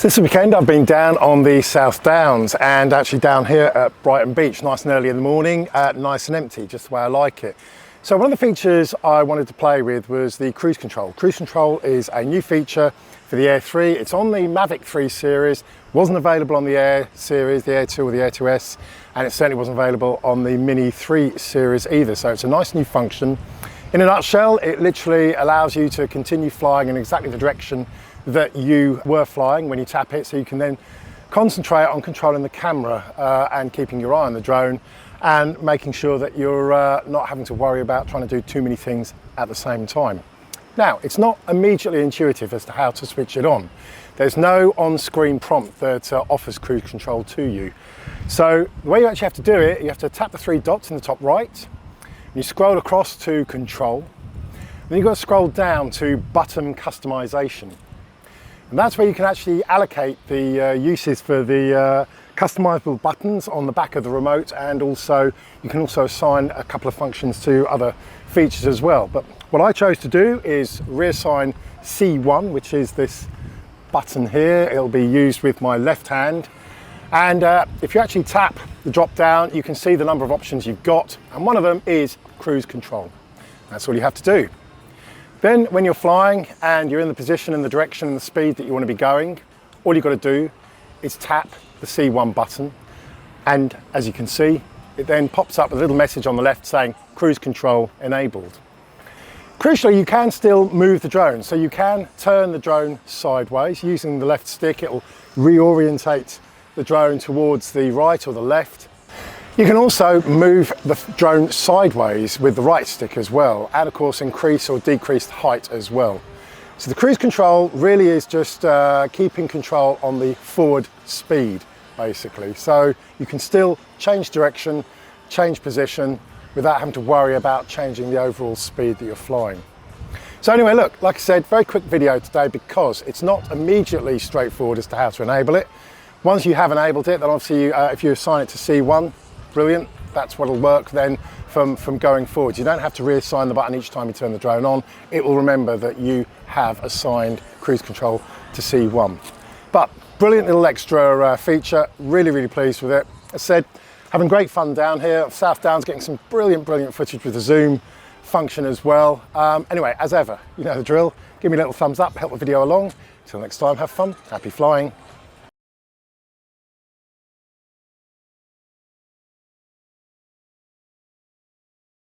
So this weekend I've been down on the South Downs and actually down here at Brighton Beach, nice and early in the morning, nice and empty, just the way I like it. So one of the features I wanted to play with was the cruise control. Cruise control is a new feature for the Air 3. It's on the Mavic 3 series, wasn't available on the Air series, the Air 2 or the Air 2S, and it certainly wasn't available on the Mini 3 series either. So it's a nice new function. In a nutshell, it literally allows you to continue flying in exactly the direction that you were flying when you tap it, so you can then concentrate on controlling the camera and keeping your eye on the drone and making sure that you're not having to worry about trying to do too many things at the same time. Now, it's not immediately intuitive as to how to switch it on. There's no on-screen prompt that offers cruise control to you. So the way you actually have to do it, you have to tap the three dots in the top right, and you scroll across to control, then you've got to scroll down to button customization. And that's where you can actually allocate the uses for the customizable buttons on the back of the remote, and also you can also assign a couple of functions to other features as well. But what I chose to do is reassign C1, which is this button here. It'll be used with my left hand. And if you actually tap the drop down, you can see the number of options you've got. And one of them is cruise control. That's all you have to do. Then when you're flying and you're in the position and the direction and the speed that you want to be going, all you've got to do is tap the C1 button. And as you can see, it then pops up with a little message on the left saying cruise control enabled. Crucially, you can still move the drone. So you can turn the drone sideways. Using the left stick, it will reorientate the drone towards the right or the left. You can also move the drone sideways with the right stick as well, and of course increase or decrease the height as well. So the cruise control really is just keeping control on the forward speed, basically. So you can still change direction, change position, without having to worry about changing the overall speed that you're flying. So anyway, look, like I said, very quick video today because it's not immediately straightforward as to how to enable it. Once you have enabled it, then obviously if you assign it to C1, brilliant, that's what'll work then from going forward. You don't have to reassign the button each time you turn the drone on. It will remember that you have assigned cruise control to C1. But brilliant little extra feature, really pleased with it. As I said, having great fun down here. South Downs, getting some brilliant footage with the zoom function as well. Anyway, as ever, you know the drill. Give me a little thumbs up, help the video along. Till next time, have fun, happy flying.